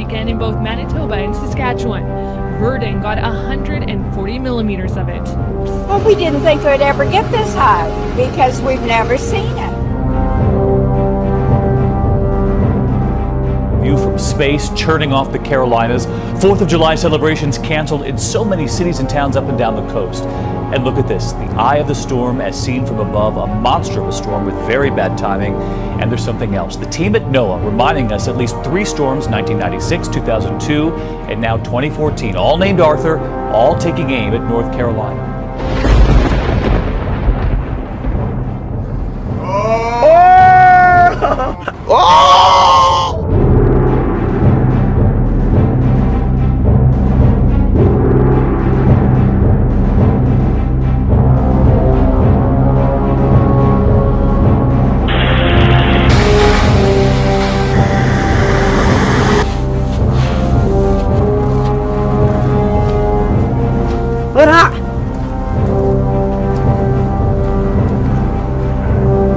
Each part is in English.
weekend in both Manitoba and Saskatchewan. Virden got 140 millimeters of it. Well, we didn't think we'd ever get this high because we've never seen it. View from space, churning off the Carolinas. 4th of July celebrations canceled in so many cities and towns up and down the coast. And look at this, the eye of the storm as seen from above, a monster of a storm with very bad timing. And there's something else. The team at NOAA reminding us at least 3 storms, 1996, 2002, and now 2014, all named Arthur, all taking aim at North Carolina. Oh! Oh!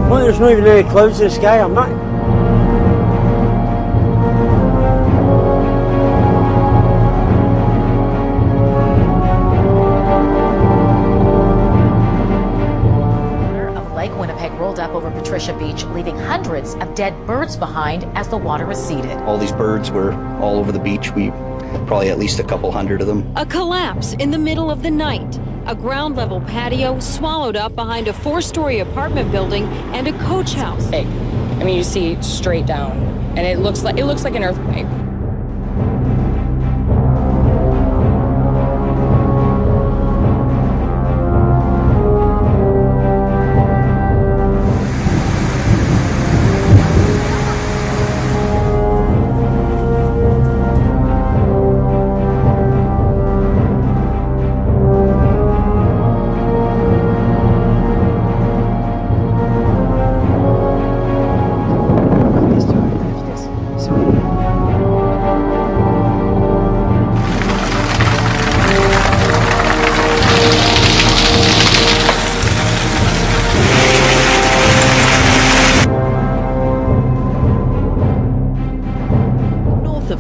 Well, there's not even any clouds in the sky. I'm not. Of Lake Winnipeg rolled up over Patricia Beach, leaving hundreds of dead birds behind as the water receded. All these birds were all over the beach. We probably at least a couple hundred of them. A collapse in the middle of the night. A ground-level patio swallowed up behind a 4-story apartment building and a coach house. Big. I mean, you see straight down, and it looks like an earthquake.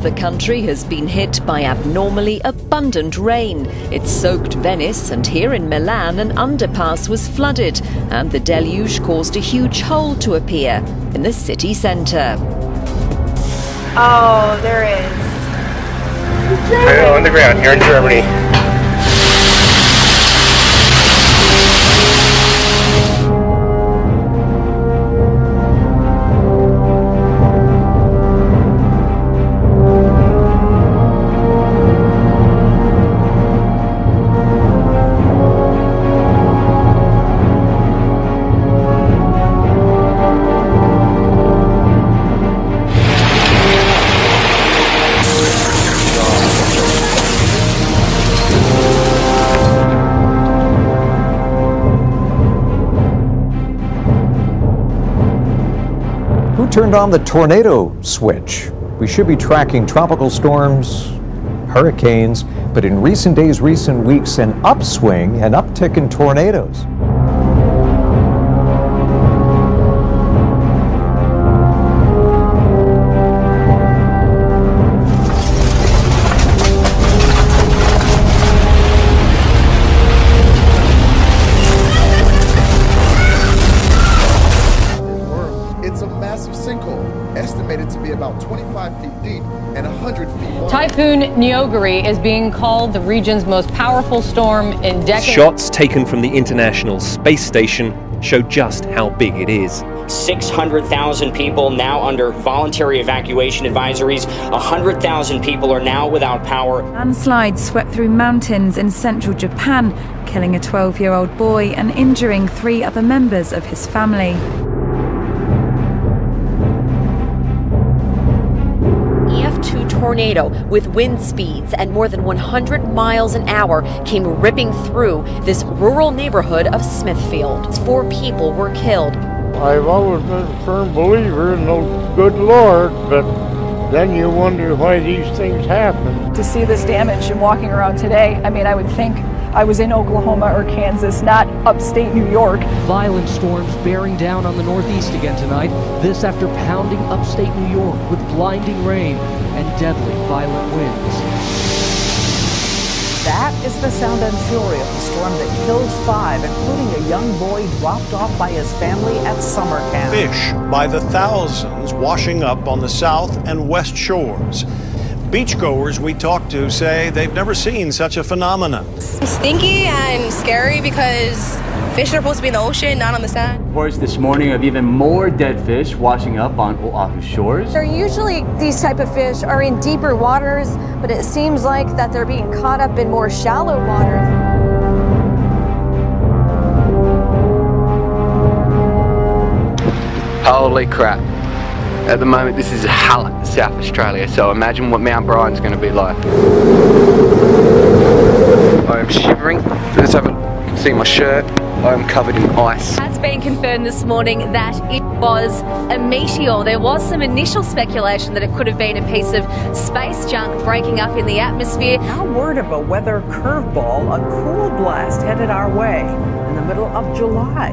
The country has been hit by abnormally abundant rain. It soaked Venice, and here in Milan an underpass was flooded, and the deluge caused a huge hole to appear in the city centre. Oh, there is. I know, on the ground here in Germany. Who turned on the tornado switch? We should be tracking tropical storms, hurricanes, but in recent days, recent weeks, an upswing, an uptick in tornadoes. Estimated to be about 25 feet deep and 100 feet wide. Typhoon Neogari is being called the region's most powerful storm in decades. Shots taken from the International Space Station show just how big it is. 600,000 people now under voluntary evacuation advisories. 100,000 people are now without power. Landslides swept through mountains in central Japan, killing a 12-year-old boy and injuring 3 other members of his family. Tornado with wind speeds at more than 100 miles an hour came ripping through this rural neighborhood of Smithfield. 4 people were killed. I've always been a firm believer in the good Lord, but then you wonder why these things happen. To see this damage and walking around today, I mean, I would think I was in Oklahoma or Kansas, not upstate New York. Violent storms bearing down on the Northeast again tonight. This after pounding upstate New York with blinding rain and deadly violent winds. That is the sound and fury of the storm that killed 5, including a young boy dropped off by his family at summer camp. Fish by the thousands washing up on the south and west shores. Beachgoers we talked to say they've never seen such a phenomenon. It's stinky and scary because fish are supposed to be in the ocean, not on the sand. Reports this morning of even more dead fish washing up on Oahu shores. Usually these type of fish are in deeper waters, but it seems like that they're being caught up in more shallow waters. Holy crap. At the moment this is hell in South Australia, so imagine what Mount Brian's going to be like. I am shivering. Let's have a look. You can see my shirt. I am covered in ice. It has been confirmed this morning that it was a meteor. There was some initial speculation that it could have been a piece of space junk breaking up in the atmosphere. Now word of a weather curveball, a cool blast headed our way in the middle of July.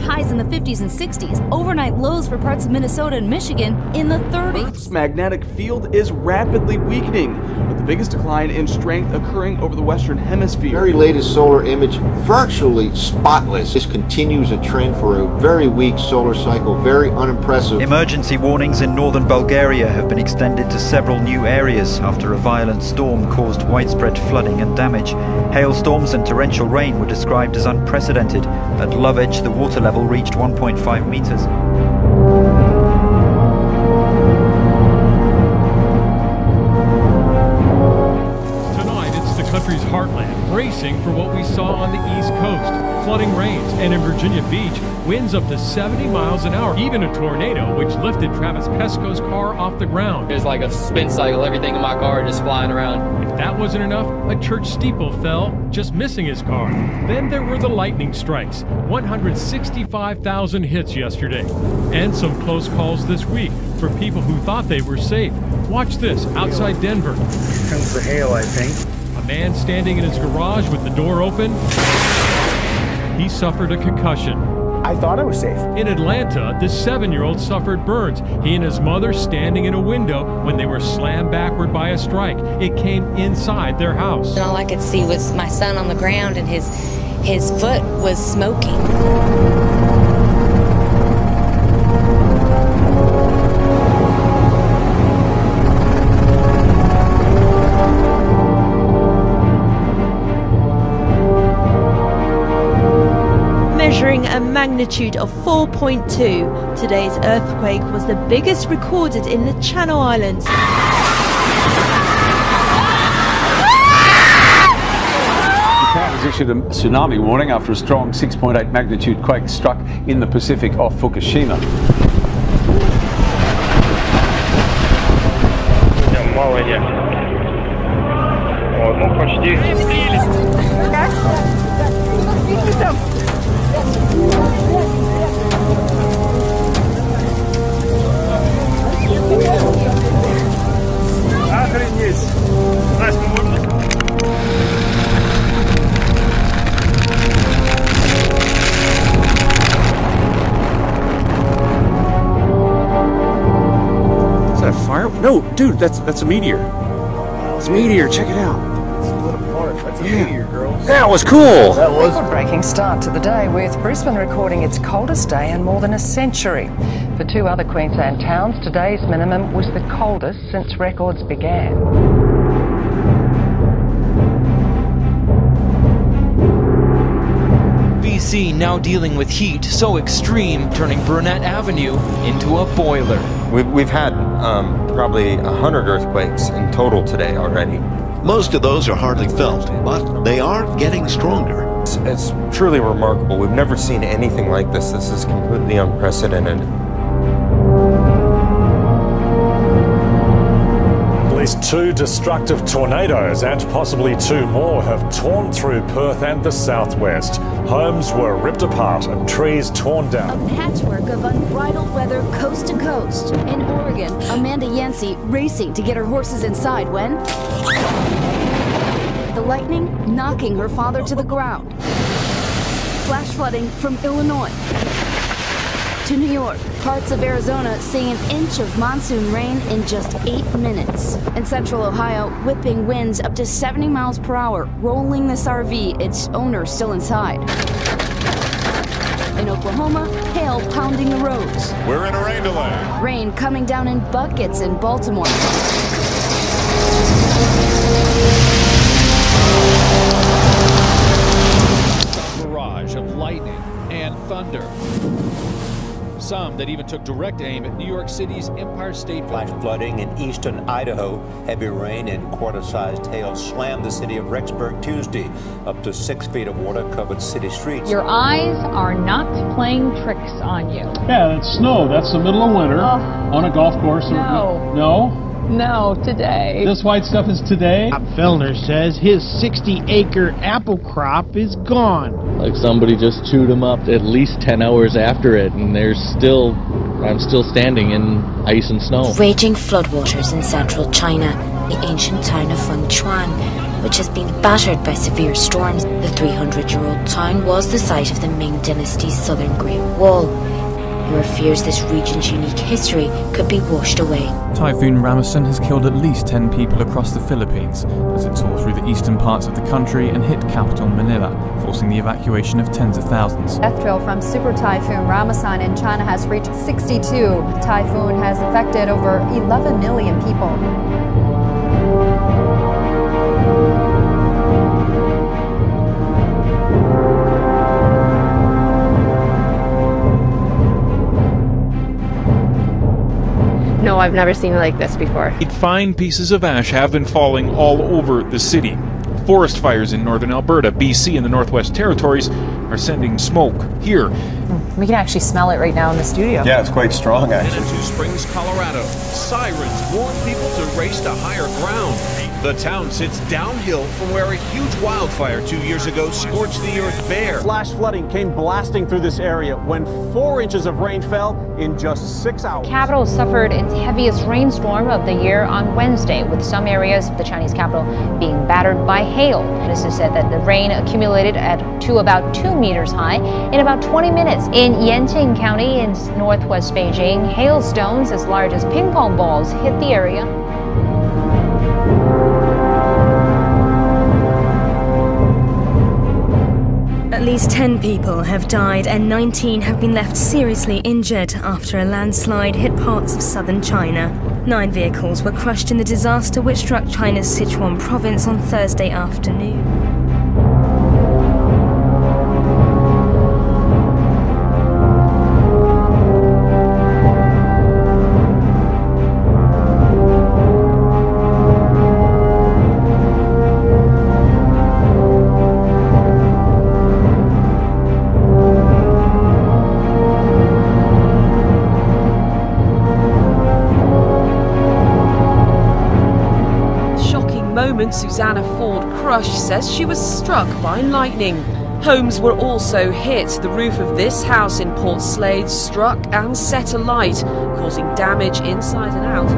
Highs in the 50s and 60s, overnight lows for parts of Minnesota and Michigan in the 30s. Earth's magnetic field is rapidly weakening, with the biggest decline in strength occurring over the western hemisphere. Very latest solar image, virtually spotless. This continues a trend for a very weak solar cycle, very unimpressive. Emergency warnings in northern Bulgaria have been extended to several new areas after a violent storm caused widespread flooding and damage. Hailstorms and torrential rain were described as unprecedented. At Lovech, the water level reached 1.5 meters. Tonight, it's the country's heartland, bracing for what we saw on the East Coast. Flooding rains, and in Virginia Beach, winds up to 70 miles an hour. Even a tornado, which lifted Travis Pesco's car off the ground. There's like a spin cycle, everything in my car just flying around. If that wasn't enough, a church steeple fell, just missing his car. Then there were the lightning strikes, 165,000 hits yesterday. And some close calls this week for people who thought they were safe. Watch this, outside Denver. Here comes the hail, I think. A man standing in his garage with the door open. He suffered a concussion. I thought I was safe. In Atlanta, this 7-year-old suffered burns. He and his mother standing in a window when they were slammed backward by a strike. It came inside their house. And all I could see was my son on the ground and his foot was smoking. Measuring a magnitude of 4.2, today's earthquake was the biggest recorded in the Channel Islands. Japan has issued a tsunami warning after a strong 6.8 magnitude quake struck in the Pacific off Fukushima. Is that a fire? No, dude, that's a meteor. It's a meteor, check it out. That's a meteor, girls. That was cool. That was. Record-breaking start to the day with Brisbane recording its coldest day in more than a century. For 2 other Queensland towns, today's minimum was the coldest since records began. BC now dealing with heat so extreme, turning Burnett Avenue into a boiler. We've had probably 100 earthquakes in total today already. Most of those are hardly felt, but they are getting stronger. It's truly remarkable. We've never seen anything like this. This is completely unprecedented. At least 2 destructive tornadoes and possibly 2 more have torn through Perth and the southwest. Homes were ripped apart and trees torn down. A patchwork of unbridled weather coast to coast. In Oregon, Amanda Yancey racing to get her horses inside when the lightning knocking her father to the ground. Flash flooding from Illinois to New York. Parts of Arizona seeing an inch of monsoon rain in just 8 minutes. In central Ohio, whipping winds up to 70 miles per hour, rolling this RV, its owner still inside. In Oklahoma, hail pounding the roads. We're in a rain delay. Rain coming down in buckets in Baltimore. A barrage of lightning and thunder. Some that even took direct aim at New York City's Empire State Building. Flash flooding in eastern Idaho. Heavy rain and quarter-sized hail slammed the city of Rexburg Tuesday. Up to 6 feet of water covered city streets. Your eyes are not playing tricks on you. Yeah, that's snow. That's the middle of winter on a golf course. No. No? No, today. This white stuff is today? Bob Fellner says his 60-acre apple crop is gone. Like somebody just chewed them up at least 10 hours after it, and I'm still standing in ice and snow. Raging floodwaters in central China, the ancient town of Fengchuan, which has been battered by severe storms. The 300-year-old town was the site of the Ming Dynasty's southern Great Wall. There are fears this region's unique history could be washed away. Typhoon Ramazan has killed at least 10 people across the Philippines as it tore through the eastern parts of the country and hit capital Manila, forcing the evacuation of tens of thousands. Death toll from Super Typhoon Ramazan in China has reached 62. The typhoon has affected over 11 million people. No, I've never seen it like this before. Fine pieces of ash have been falling all over the city. Forest fires in northern Alberta, BC, and the Northwest Territories are sending smoke here. We can actually smell it right now in the studio. Yeah, it's quite strong, actually. Manitou Springs, Colorado. Sirens warn people to race to higher ground. The town sits downhill from where a huge wildfire 2 years ago scorched the earth bare. Flash flooding came blasting through this area when 4 inches of rain fell in just 6 hours. Capital suffered its heaviest rainstorm of the year on Wednesday, with some areas of the Chinese capital being battered by hail. This said that the rain accumulated to about 2 meters high in about 20 minutes. In Yanqing County in northwest Beijing, hailstones as large as ping pong balls hit the area. At least 10 people have died and 19 have been left seriously injured after a landslide hit parts of southern China. 9 vehicles were crushed in the disaster which struck China's Sichuan province on Thursday afternoon. Susanna Ford Crush says she was struck by lightning. Homes were also hit. The roof of this house in Port Slade struck and set alight, causing damage inside and out.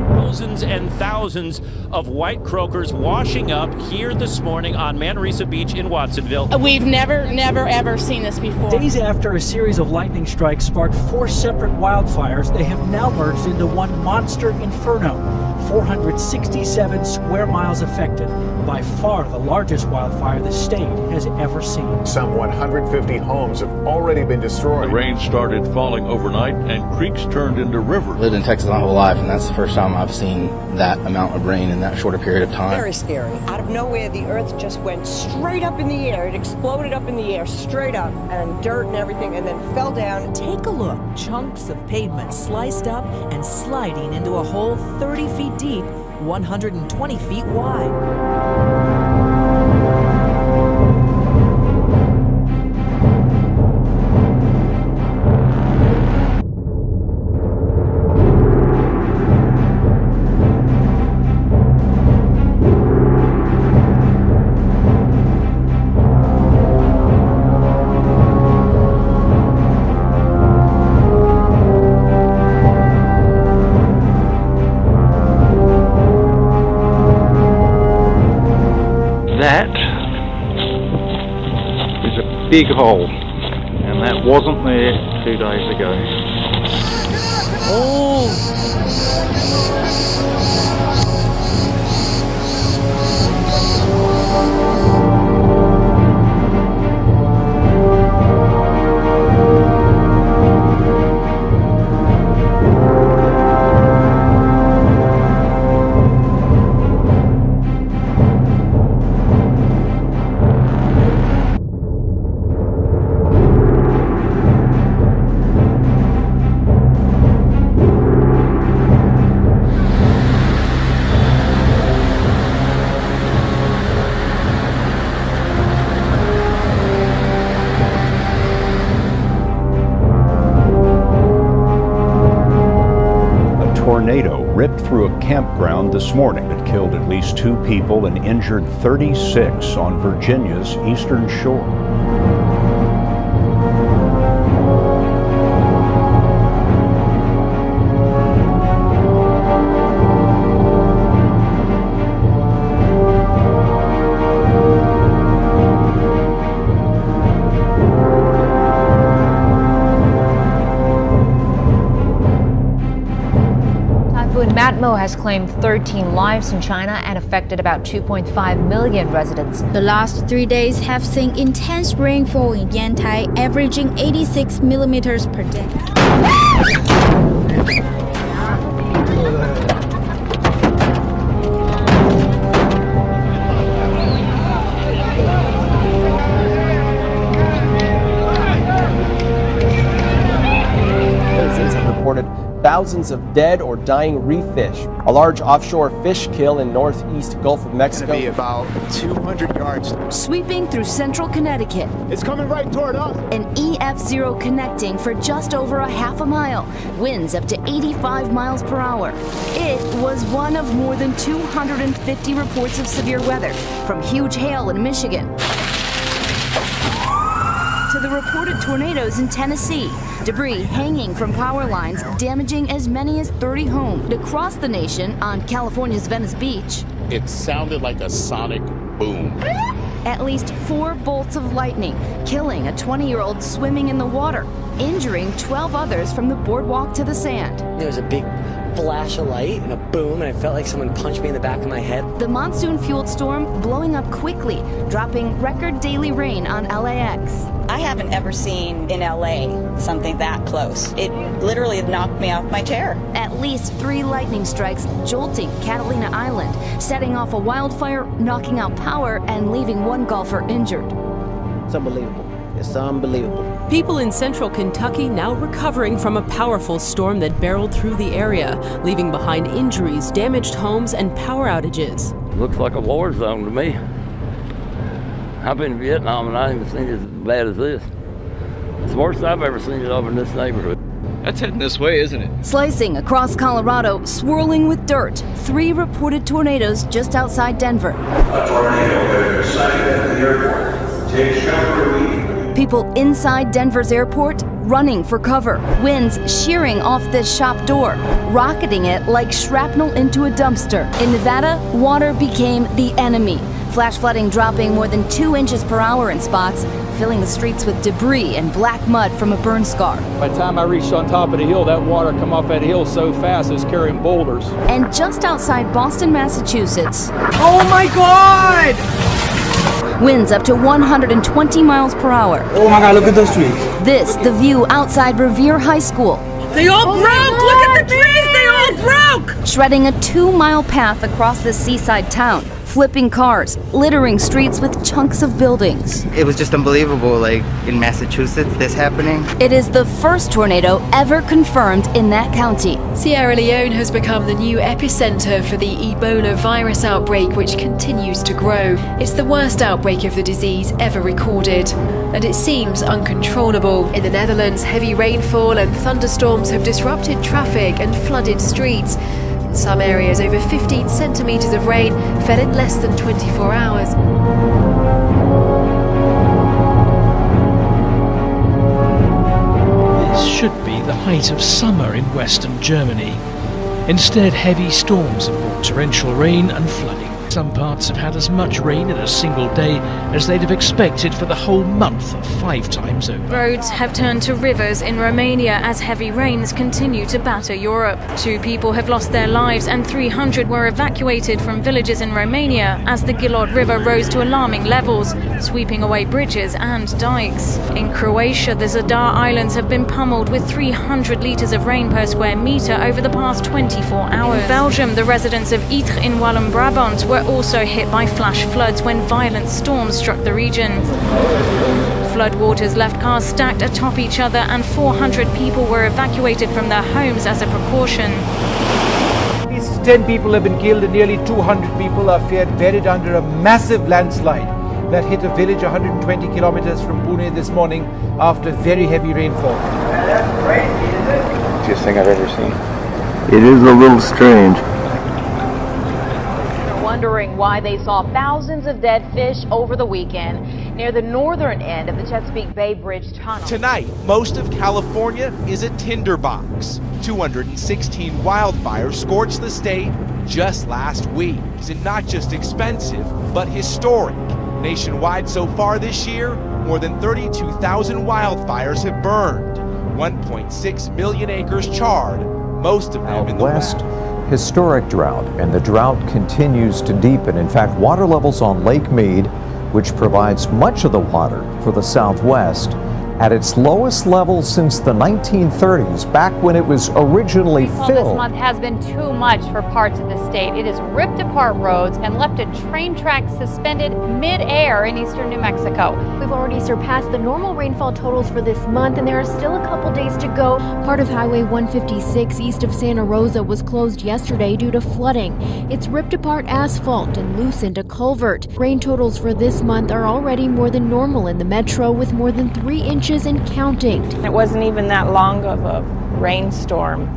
Thousands and thousands of white croakers washing up here this morning on Manresa Beach in Watsonville. We've never, ever seen this before. Days after a series of lightning strikes sparked 4 separate wildfires, they have now merged into one monster inferno. 467 square miles affected, by far the largest wildfire the state has ever seen. Some 150 homes have already been destroyed. The rain started falling overnight and creeks turned into rivers. I lived in Texas my whole life, and that's the first time I've seen that amount of rain in that shorter period of time. Very scary. Out of nowhere, the earth just went straight up in the air. It exploded up in the air, straight up, and dirt and everything, and then fell down. Take a look. Chunks of pavement sliced up and sliding into a hole 30 feet deep, 120 feet wide. That is a big hole, and that wasn't there 2 days ago. Tornado ripped through a campground this morning. It killed at least 2 people and injured 36 on Virginia's eastern shore. Matmo has claimed 13 lives in China and affected about 2.5 million residents. The last 3 days have seen intense rainfall in Yantai, averaging 86 millimeters per day. Citizens have reported thousands of dead or dying reef fish. A large offshore fish kill in northeast Gulf of Mexico. It's gonna be about 200 yards. Sweeping through central Connecticut. It's coming right toward us. An EF0 connecting for just over a half a mile. Winds up to 85 miles per hour. It was one of more than 250 reports of severe weather, from huge hail in Michigan to the reported tornadoes in Tennessee. Debris hanging from power lines, damaging as many as 30 homes. Across the nation, on California's Venice Beach, it sounded like a sonic boom. At least 4 bolts of lightning, killing a 20-year-old swimming in the water, injuring 12 others from the boardwalk to the sand. There was a big flash of light and a boom, and I felt like someone punched me in the back of my head. The monsoon-fueled storm blowing up quickly, dropping record daily rain on LAX. I haven't ever seen in LA something that close. It literally knocked me off my chair. At least 3 lightning strikes jolting Catalina Island, setting off a wildfire, knocking out power, and leaving 1 golfer injured. It's unbelievable. It's unbelievable. People in central Kentucky now recovering from a powerful storm that barreled through the area, leaving behind injuries, damaged homes, and power outages. Looks like a war zone to me. I've been in Vietnam and I haven't seen it as bad as this. It's the worst I've ever seen it over in this neighborhood. That's heading this way, isn't it? Slicing across Colorado, swirling with dirt. 3 reported tornadoes just outside Denver. A tornado has been sighted at the airport. Take shelter immediately. People inside Denver's airport running for cover. Winds shearing off this shop door, rocketing it like shrapnel into a dumpster. In Nevada, water became the enemy. Flash flooding dropping more than 2 inches per hour in spots, filling the streets with debris and black mud from a burn scar. By the time I reached on top of the hill, that water come off that hill so fast it's carrying boulders. And just outside Boston, Massachusetts. Oh my God! Winds up to 120 miles per hour. Oh my God, look at those trees. This, the view outside Revere High School. They all broke! Look at the trees! They all broke! Shredding a 2-mile path across the seaside town. Flipping cars, littering streets with chunks of buildings. It was just unbelievable, like in Massachusetts, this happening. It is the first tornado ever confirmed in that county. Sierra Leone has become the new epicenter for the Ebola virus outbreak, which continues to grow. It's the worst outbreak of the disease ever recorded, and it seems uncontrollable. In the Netherlands, heavy rainfall and thunderstorms have disrupted traffic and flooded streets. In some areas, over 15 centimeters of rain fell in less than 24 hours. This should be the height of summer in western Germany. Instead, heavy storms have brought torrential rain and flooding. Some parts have had as much rain in a single day as they'd have expected for the whole month, 5 times over. Roads have turned to rivers in Romania as heavy rains continue to batter Europe. 2 people have lost their lives and 300 were evacuated from villages in Romania as the Gilot River rose to alarming levels, sweeping away bridges and dikes. In Croatia, the Zadar Islands have been pummeled with 300 litres of rain per square metre over the past 24 hours. In Belgium, the residents of Ytre in Walloon-Brabant were also hit by flash floods when violent storms struck the region. Floodwaters left cars stacked atop each other and 400 people were evacuated from their homes as a precaution. At least 10 people have been killed and nearly 200 people are feared buried under a massive landslide that hit a village 120 kilometers from Pune this morning after very heavy rainfall. Easiest thing I've ever seen. It is a little strange. Wondering why they saw thousands of dead fish over the weekend near the northern end of the Chesapeake Bay Bridge tunnel. Tonight, most of California is a tinderbox. 216 wildfires scorched the state just last week. And not just expensive, but historic. Nationwide so far this year, more than 32,000 wildfires have burned. 1.6 million acres charred, most of them in the west. Historic drought, and the drought continues to deepen. In fact, water levels on Lake Mead, which provides much of the water for the Southwest, at its lowest level since the 1930s, back when it was originally filled. This month has been too much for parts of the state. It has ripped apart roads and left a train track suspended mid-air in eastern New Mexico. We've already surpassed the normal rainfall totals for this month, and there are still a couple days to go. Part of Highway 156 east of Santa Rosa was closed yesterday due to flooding. It's ripped apart asphalt and loosened a culvert. Rain totals for this month are already more than normal in the metro, with more than 3 inches and counting. It wasn't even that long of a rainstorm,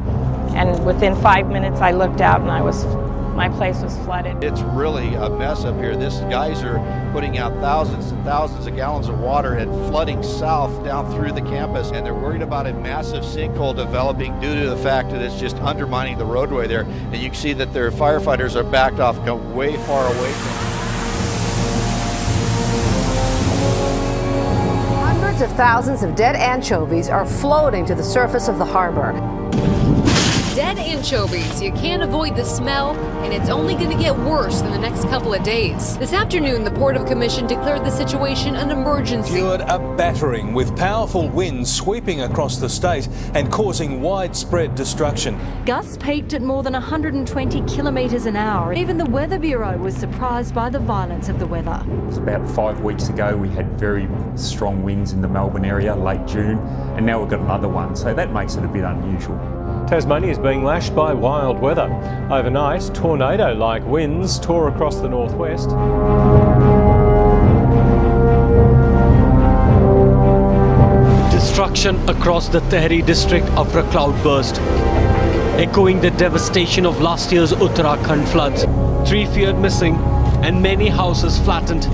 and within 5 minutes I looked out and my place was flooded. It's really a mess up here. This geyser putting out thousands and thousands of gallons of water and flooding south down through the campus, and they're worried about a massive sinkhole developing due to the fact that it's just undermining the roadway there. And you can see that their firefighters are backed off, go way far away from it. Hundreds of thousands of dead anchovies are floating to the surface of the harbor. Dead anchovies. You can't avoid the smell, and it's only going to get worse in the next couple of days. This afternoon, the Port of Commission declared the situation an emergency. Endured a battering with powerful winds sweeping across the state and causing widespread destruction. Gusts peaked at more than 120 kilometres an hour. Even the Weather Bureau was surprised by the violence of the weather. It was about 5 weeks ago we had very strong winds in the Melbourne area, late June, and now we've got another one, so that makes it a bit unusual. Tasmania is being lashed by wild weather. Overnight, tornado-like winds tore across the northwest. Destruction across the Tehri district after a cloudburst, echoing the devastation of last year's Uttarakhand floods. 3 feared missing and many houses flattened.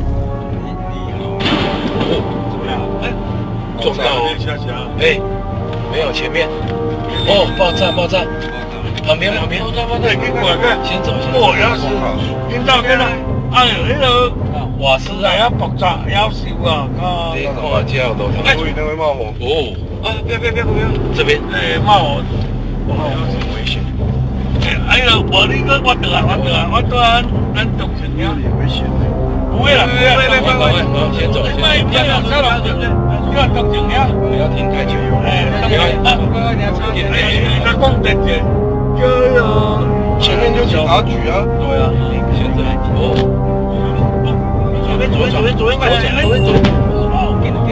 哦，爆炸！旁边，对，给我看，先走。哦，要死！聽到嘅啦，呢度華氏係一爆炸，要死啊！你講話之後到頭。會那位冒火。哦，不要，這邊。冒火，有危險。我呢個我得按動程呀。不會啦，先走，不要動程呀，不要停太久。前面就警察局啊，对啊，现在左边快点，左边。给。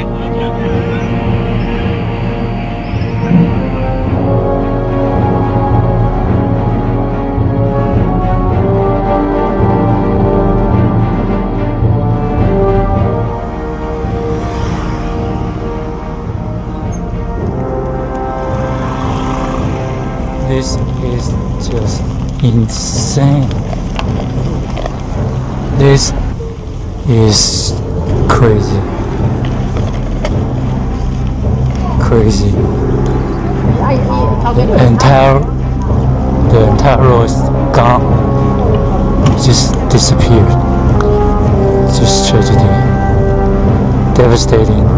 This is just insane. This is crazy. The entire road is gone. Just disappeared. Just tragedy. Devastating.